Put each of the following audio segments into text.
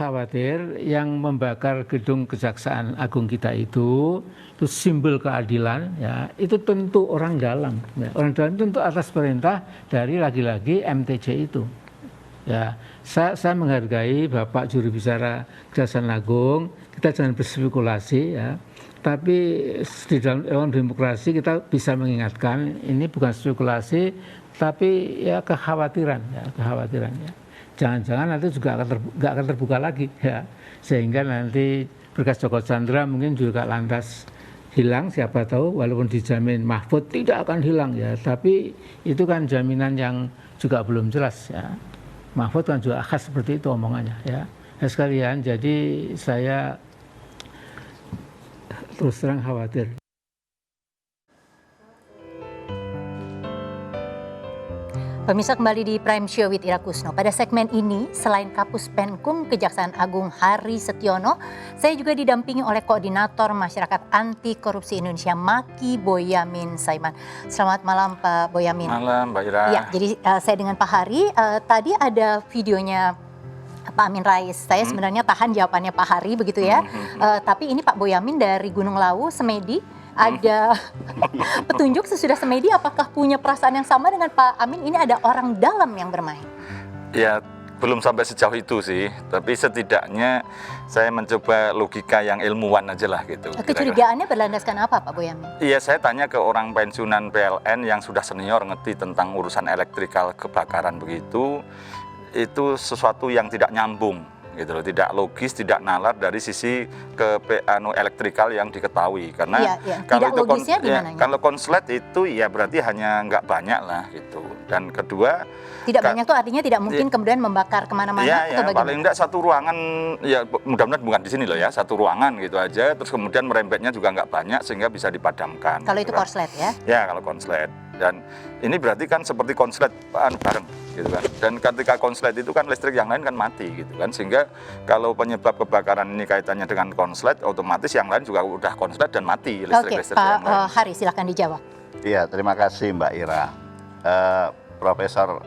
khawatir yang membakar gedung Kejaksaan Agung kita itu simbol keadilan, ya, itu tentu orang dalam. Ya. Orang dalam itu tentu atas perintah dari lagi-lagi MTJ itu. Ya, saya menghargai Bapak juru bicara Kejaksaan Agung, kita jangan berspekulasi, ya. Tapi di dalam demokrasi kita bisa mengingatkan ini bukan spekulasi, tapi ya kekhawatiran, ya, kekhawatiran. Ya. Jangan-jangan nanti juga nggak akan terbuka lagi, ya, sehingga nanti berkas Joko Chandra mungkin juga lantas hilang, siapa tahu, walaupun dijamin Mahfud tidak akan hilang, ya, tapi itu kan jaminan yang juga belum jelas, ya. Mahfud kan juga khas seperti itu omongannya, ya. Sekalian, jadi saya terus terang khawatir. Pemirsa, kembali di Prime Show with Ira Kusno. Pada segmen ini, selain Kapus Penkum Kejaksaan Agung Hari Setiono, saya juga didampingi oleh Koordinator Masyarakat Anti Korupsi Indonesia, Maki Boyamin Saiman. Selamat malam, Pak Boyamin. Malam, Mbak Ira. Ya, jadi saya dengan Pak Hari, tadi ada videonya Pak Amin Rais. Saya sebenarnya tahan jawabannya Pak Hari, begitu ya. Tapi ini Pak Boyamin dari Gunung Lawu, Semedi. Ada petunjuk sesudah Semedi, apakah punya perasaan yang sama dengan Pak Amin? Ini ada orang dalam yang bermain. Ya, belum sampai sejauh itu sih. Tapi setidaknya saya mencoba logika yang ilmuwan aja lah gitu. Kecurigaannya berlandaskan apa, Pak Boyamin? Iya, saya tanya ke orang pensiunan PLN yang sudah senior ngerti tentang urusan elektrikal kebakaran begitu. Itu sesuatu yang tidak nyambung. Gitu loh, tidak logis, tidak nalar dari sisi elektrikal yang diketahui, karena kalau tidak logisnya kalau konslet itu ya berarti hanya nggak banyak lah gitu. Dan kedua, tidak banyak tuh artinya tidak mungkin kemudian membakar kemana-mana. Ya, paling enggak satu ruangan, ya mudah-mudahan bukan di sini loh ya, satu ruangan gitu aja, terus kemudian merembetnya juga nggak banyak sehingga bisa dipadamkan. Kalau itu konslet ya? Ya, kalau konslet. Dan ini berarti kan seperti konslet bareng gitu kan. Dan ketika konslet itu kan listrik yang lain kan mati gitu kan. Sehingga kalau penyebab kebakaran ini kaitannya dengan konslet, otomatis yang lain juga udah konslet dan mati listrik-listrik yang lain. Oke, Pak Hari silakan dijawab. Iya, terima kasih Mbak Ira. Profesor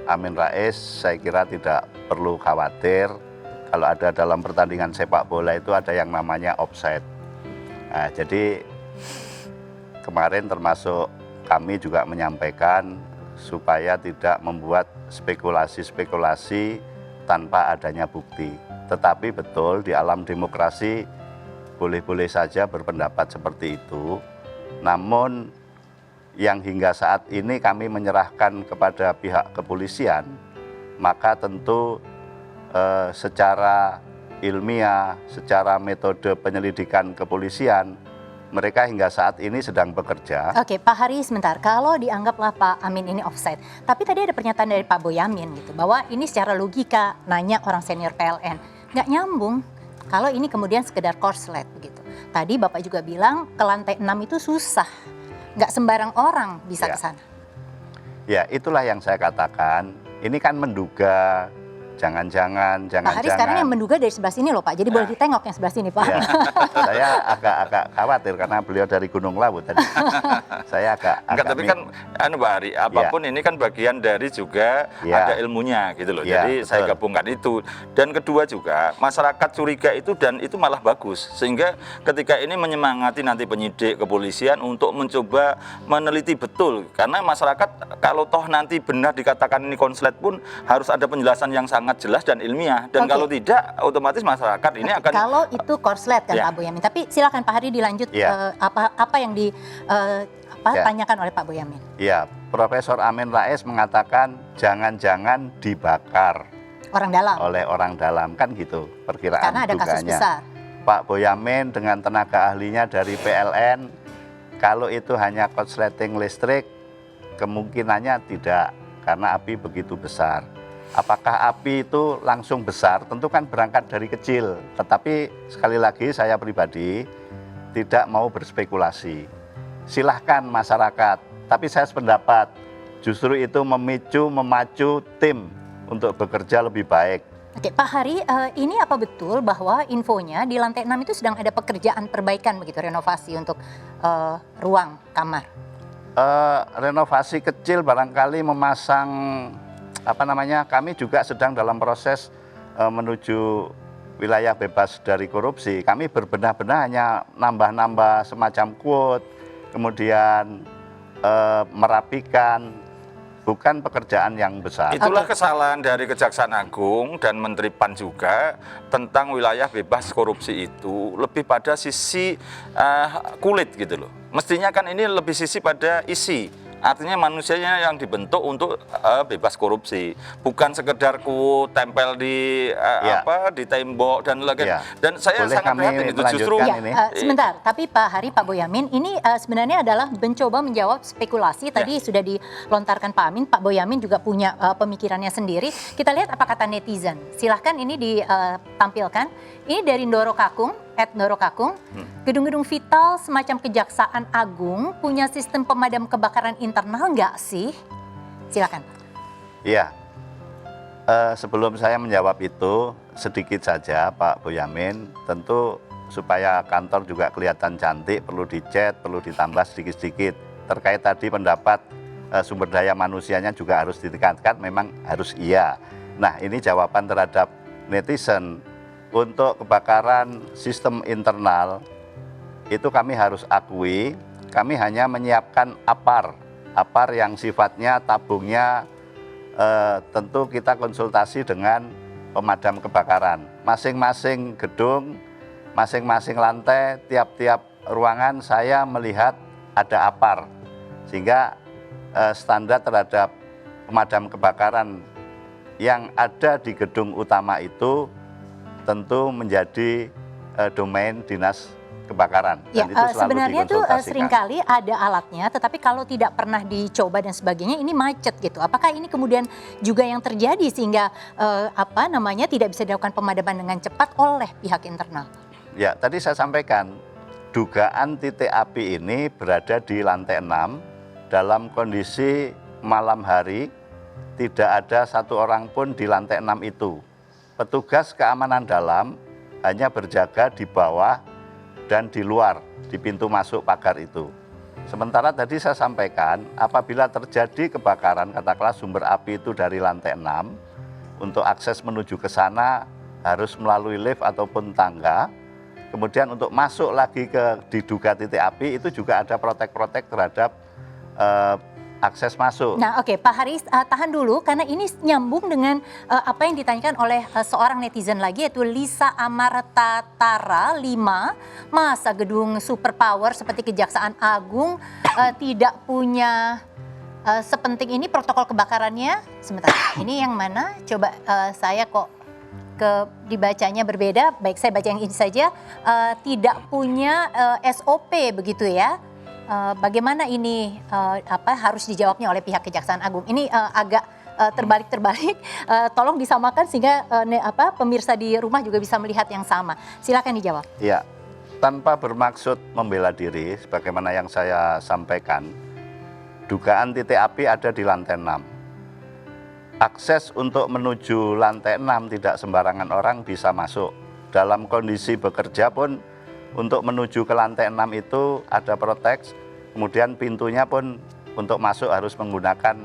Amin Rais saya kira tidak perlu khawatir kalau ada dalam pertandingan sepak bola itu ada yang namanya offside. Nah, jadi kemarin termasuk kami juga menyampaikan supaya tidak membuat spekulasi-spekulasi tanpa adanya bukti. Tetapi betul di alam demokrasi boleh-boleh saja berpendapat seperti itu. Namun yang hingga saat ini kami menyerahkan kepada pihak kepolisian, maka tentu secara ilmiah, secara metode penyelidikan kepolisian, mereka hingga saat ini sedang bekerja. Oke, Pak Hari sebentar. Kalau dianggaplah Pak Amin ini offside, tapi tadi ada pernyataan dari Pak Boyamin gitu, bahwa ini secara logika nanya orang senior PLN, nggak nyambung. Kalau ini kemudian sekedar korslet begitu. Tadi Bapak juga bilang ke lantai 6 itu susah, nggak sembarang orang bisa ke sana. Ya, itulah yang saya katakan. Ini kan menduga. Jangan-jangan. Pak Hari sekarang yang menduga dari sebelah sini loh Pak, jadi boleh ditengok yang sebelah sini Pak. Ya, saya agak khawatir karena beliau dari Gunung Lawu tadi. Saya agak tapi kan Pak Hari, apapun ini kan bagian dari juga ada ilmunya gitu loh. Jadi betul. Saya gabungkan itu. Dan kedua juga masyarakat curiga itu, dan itu malah bagus. Sehingga ketika ini menyemangati nanti penyidik kepolisian untuk mencoba meneliti betul. Karena masyarakat kalau toh nanti benar dikatakan ini konslet pun harus ada penjelasan yang sangat jelas dan ilmiah, dan kalau tidak otomatis masyarakat ini akan kalau itu korslet kan Pak Boyamin. Tapi silakan Pak Hari dilanjut apa yang ditanyakan oleh Pak Boyamin. Iya, Profesor Amin Rais mengatakan jangan-jangan dibakar oleh orang dalam, kan gitu perkiraan. Karena ada kasus besar. Pak Boyamin dengan tenaga ahlinya dari PLN, kalau itu hanya korsleting listrik kemungkinannya tidak, karena api begitu besar. Apakah api itu langsung besar? Tentu kan berangkat dari kecil. Tetapi sekali lagi saya pribadi tidak mau berspekulasi. Silahkan masyarakat. Tapi saya sependapat justru itu memacu tim untuk bekerja lebih baik. Oke, Pak Hari, ini apa betul bahwa infonya di lantai 6 itu sedang ada pekerjaan perbaikan begitu, renovasi untuk ruang kamar? Renovasi kecil barangkali memasang kami juga sedang dalam proses menuju wilayah bebas dari korupsi, kami berbenah-benah hanya nambah-nambah semacam quote, kemudian merapikan, bukan pekerjaan yang besar. Itulah kesalahan dari Kejaksaan Agung dan Menteri PAN juga tentang wilayah bebas korupsi itu lebih pada sisi kulit gitu loh. Mestinya kan ini lebih sisi pada isi. Artinya manusianya yang dibentuk untuk bebas korupsi, bukan sekedar tempel di di tembok dan lagi. Dan saya boleh sangat prihatin itu justru. Sebentar, tapi Pak Hari, Pak Boyamin, ini sebenarnya adalah mencoba menjawab spekulasi. Tadi sudah dilontarkan Pak Amin, Pak Boyamin juga punya pemikirannya sendiri. Kita lihat apa kata netizen. Silahkan ini ditampilkan. Ini dari Ndoro Kakung, @Ndoro Kakung. Gedung-gedung vital semacam Kejaksaan Agung punya sistem pemadam kebakaran internal nggak sih? Silakan. Iya, sebelum saya menjawab itu sedikit saja Pak Boyamin, tentu supaya kantor juga kelihatan cantik perlu dicat, perlu ditambah sedikit-sedikit. Terkait tadi pendapat sumber daya manusianya juga harus ditingkatkan, memang harus iya. Nah ini jawaban terhadap netizen. Untuk kebakaran sistem internal itu kami harus akui, kami hanya menyiapkan APAR yang sifatnya tabungnya tentu kita konsultasi dengan pemadam kebakaran. Masing-masing gedung, masing-masing lantai, tiap-tiap ruangan saya melihat ada APAR. Sehingga standar terhadap pemadam kebakaran yang ada di gedung utama itu tentu menjadi domain dinas kebakaran. Ya, sebenarnya tuh seringkali ada alatnya, tetapi kalau tidak pernah dicoba dan sebagainya, ini macet gitu. Apakah ini kemudian juga yang terjadi sehingga tidak bisa dilakukan pemadaman dengan cepat oleh pihak internal? Ya, tadi saya sampaikan dugaan titik api ini berada di lantai 6 dalam kondisi malam hari, tidak ada satu orang pun di lantai 6 itu. Petugas keamanan dalam hanya berjaga di bawah dan di luar, di pintu masuk pagar itu. Sementara tadi saya sampaikan, apabila terjadi kebakaran, katakanlah sumber api itu dari lantai 6, untuk akses menuju ke sana harus melalui lift ataupun tangga. Kemudian untuk masuk lagi ke diduga titik api, itu juga ada protek-protek terhadap akses masuk. Nah oke, Pak Haris tahan dulu karena ini nyambung dengan apa yang ditanyakan oleh seorang netizen lagi, yaitu Lisa Amartatara 5. Masa gedung superpower seperti Kejaksaan Agung tidak punya sepenting ini protokol kebakarannya? Sebentar, ini yang mana? Coba saya kok dibacanya berbeda, baik saya baca yang ini saja. Tidak punya SOP begitu ya. Bagaimana ini harus dijawabnya oleh pihak Kejaksaan Agung? Ini agak terbalik-terbalik. Tolong disamakan sehingga pemirsa di rumah juga bisa melihat yang sama. Silakan dijawab. Iya, tanpa bermaksud membela diri, sebagaimana yang saya sampaikan, dugaan titik api ada di lantai 6. Akses untuk menuju lantai 6 tidak sembarangan orang bisa masuk. Dalam kondisi bekerja pun untuk menuju ke lantai 6 itu ada proteks, kemudian pintunya pun untuk masuk harus menggunakan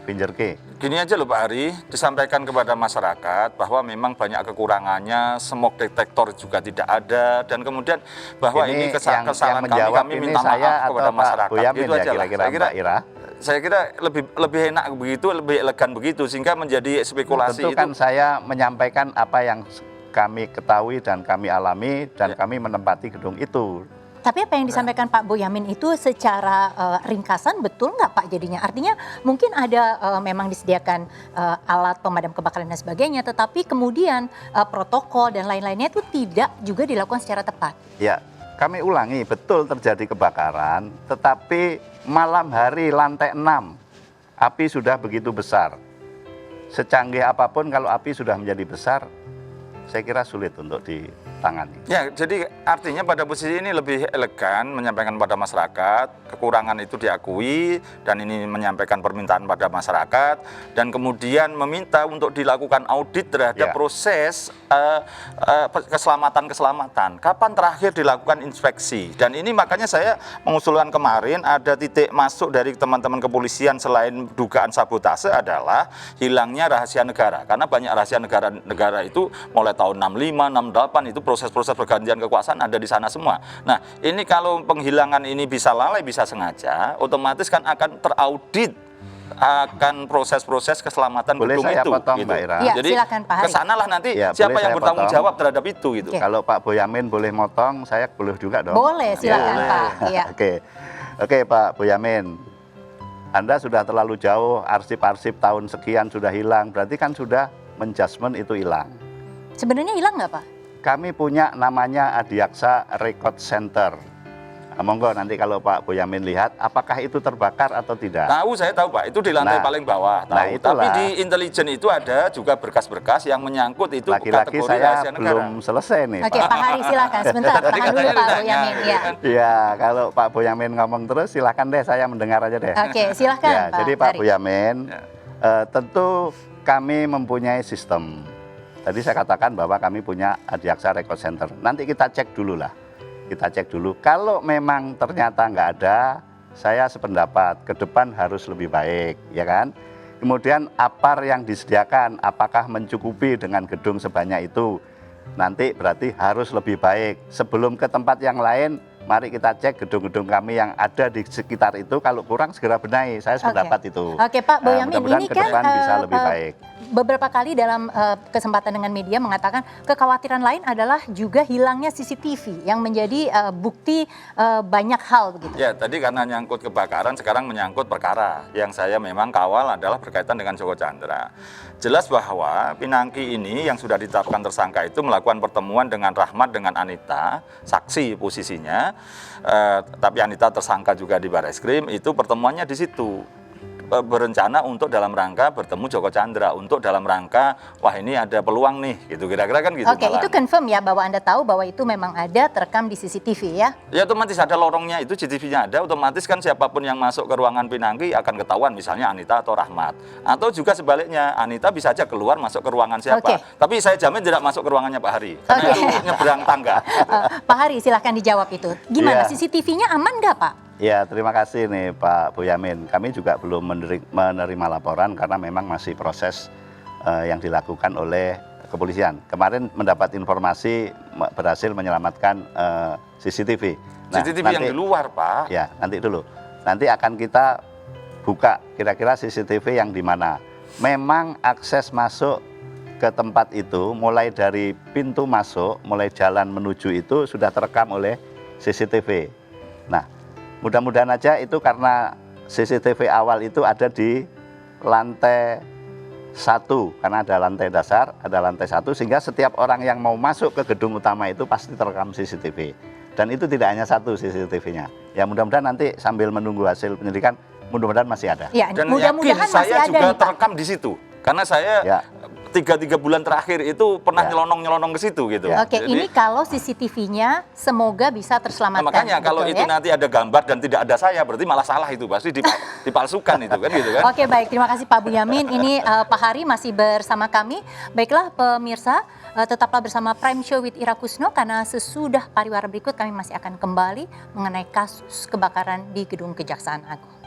finger key. Gini aja loh Pak Hari, disampaikan kepada masyarakat bahwa memang banyak kekurangannya, smoke detector juga tidak ada, dan kemudian bahwa ini kesalahan kami minta maaf kepada masyarakat. Itu aja lah. Saya kira lebih enak begitu, lebih elegan begitu, sehingga menjadi spekulasi. Tentu kan saya menyampaikan apa yang kami ketahui dan kami alami dan kami menempati gedung itu. Tapi apa yang disampaikan Pak Boyamin itu secara ringkasan betul nggak Pak jadinya? Artinya mungkin ada memang disediakan alat pemadam kebakaran dan sebagainya, tetapi kemudian protokol dan lain-lainnya itu tidak juga dilakukan secara tepat. Ya, kami ulangi, betul terjadi kebakaran, tetapi malam hari lantai 6, api sudah begitu besar. Secanggih apapun kalau api sudah menjadi besar, saya kira sulit untuk tangani? Ya, jadi artinya pada posisi ini lebih elegan menyampaikan pada masyarakat, kekurangan itu diakui, dan ini menyampaikan permintaan pada masyarakat, dan kemudian meminta untuk dilakukan audit terhadap proses keselamatan. Kapan terakhir dilakukan inspeksi? Dan ini makanya saya mengusulkan kemarin ada titik masuk dari teman-teman kepolisian selain dugaan sabotase adalah hilangnya rahasia negara. Karena banyak rahasia negara itu mulai tahun 65, 68 itu proses-proses pergantian kekuasaan ada di sana semua. Nah, ini kalau penghilangan ini bisa lalai, bisa sengaja, otomatis kan akan teraudit akan proses-proses keselamatan gedung itu. Potong, gitu. Mbak Ira? Ya, Jadi silakan Pak Hari. kesanalah nanti Ya, siapa boleh yang saya bertanggung potong? jawab terhadap itu gitu. Kalau Pak Boyamin boleh motong, saya boleh juga dong. Boleh, silakan Pak. Ya. Oke Pak Boyamin. Anda sudah terlalu jauh, arsip-arsip tahun sekian sudah hilang, berarti kan sudah menjudgment itu hilang. Sebenarnya hilang nggak Pak? Kami punya namanya Adiaksa Record Center. Monggo nanti kalau Pak Boyamin lihat, apakah itu terbakar atau tidak? Tahu, saya tahu Pak, itu di lantai paling bawah. Tahu. Nah, itulah. Tapi di intelijen itu ada juga berkas-berkas yang menyangkut itu Lagi-lagi kategori saya rahasia negara. belum selesai nih Oke, Pak. Pak Hari silakan. Sebentar, Tadi tahan dulu katanya Pak ditanya, Boyamin. gitu Ya. kan. Ya, kalau Pak Boyamin ngomong terus silahkan deh, saya mendengar aja deh. Oke, silakan Ya, Pak jadi Pak Hari. Boyamin, tentu kami mempunyai sistem. Tadi saya katakan bahwa kami punya Adiaksa Record Center. Nanti kita cek dulu lah. Kita cek dulu. Kalau memang ternyata nggak ada, saya sependapat ke depan harus lebih baik, ya kan? Kemudian APAR yang disediakan, apakah mencukupi dengan gedung sebanyak itu? Nanti berarti harus lebih baik. Sebelum ke tempat yang lain, mari kita cek gedung-gedung kami yang ada di sekitar itu. Kalau kurang segera benahi. Saya sependapat itu. Oke Pak Boyamin, mudah-mudahan ini ke kan depan bisa lebih baik. Beberapa kali dalam kesempatan dengan media mengatakan kekhawatiran lain adalah juga hilangnya CCTV yang menjadi bukti banyak hal begitu. Ya, tadi karena nyangkut kebakaran, sekarang menyangkut perkara. Yang saya memang kawal adalah berkaitan dengan Joko Chandra. Jelas bahwa Pinangki ini yang sudah ditetapkan tersangka itu melakukan pertemuan dengan Rahmat, dengan Anita, saksi posisinya. Tapi Anita tersangka juga di Barreskrim, itu pertemuannya di situ. Berencana untuk dalam rangka bertemu Joko Chandra, untuk dalam rangka wah ini ada peluang nih, gitu kira-kira kan gitu. Oke, itu confirm ya bahwa Anda tahu bahwa itu memang ada terekam di CCTV ya? Ya otomatis ada lorongnya itu, CCTV-nya ada, otomatis kan siapapun yang masuk ke ruangan Pinangki akan ketahuan, misalnya Anita atau Rahmat. Atau juga sebaliknya, Anita bisa aja keluar masuk ke ruangan siapa. Oke. Tapi saya jamin tidak masuk ke ruangannya Pak Hari, karena itu nyebrang tangga. Pak Hari silahkan dijawab itu. Gimana Iya. CCTV-nya aman nggak Pak? Ya, terima kasih nih Pak Boyamin. Kami juga belum menerima laporan karena memang masih proses yang dilakukan oleh kepolisian. Kemarin mendapat informasi berhasil menyelamatkan CCTV. CCTV yang di luar Pak. Ya, nanti dulu. Nanti akan kita buka kira-kira CCTV yang di mana. Memang akses masuk ke tempat itu mulai dari pintu masuk, mulai jalan menuju itu sudah terekam oleh CCTV. Nah, mudah-mudahan aja itu karena CCTV awal itu ada di lantai 1, karena ada lantai dasar, ada lantai 1, sehingga setiap orang yang mau masuk ke gedung utama itu pasti terekam CCTV. Dan itu tidak hanya satu CCTV-nya. Ya mudah-mudahan nanti sambil menunggu hasil penyelidikan, mudah-mudahan masih ada. Ya, Dan mudah-mudahan yakin masih saya ada juga nih Pak. terekam di situ. Karena saya Ya. 3 bulan terakhir itu pernah Ya. nyelonong-nyelonong ke situ gitu. Oke, Jadi, ini kalau CCTV-nya semoga bisa terselamatkan. makanya kalau betul itu ya? nanti ada gambar dan tidak ada saya, berarti malah salah itu, pasti dipalsukan itu kan gitu kan. Oke, baik, terima kasih Pak Boyamin. Ini Pak Hari masih bersama kami. Baiklah pemirsa, tetaplah bersama Prime Show with Ira Kusno karena sesudah pariwara berikut kami masih akan kembali mengenai kasus kebakaran di Gedung Kejaksaan Agung.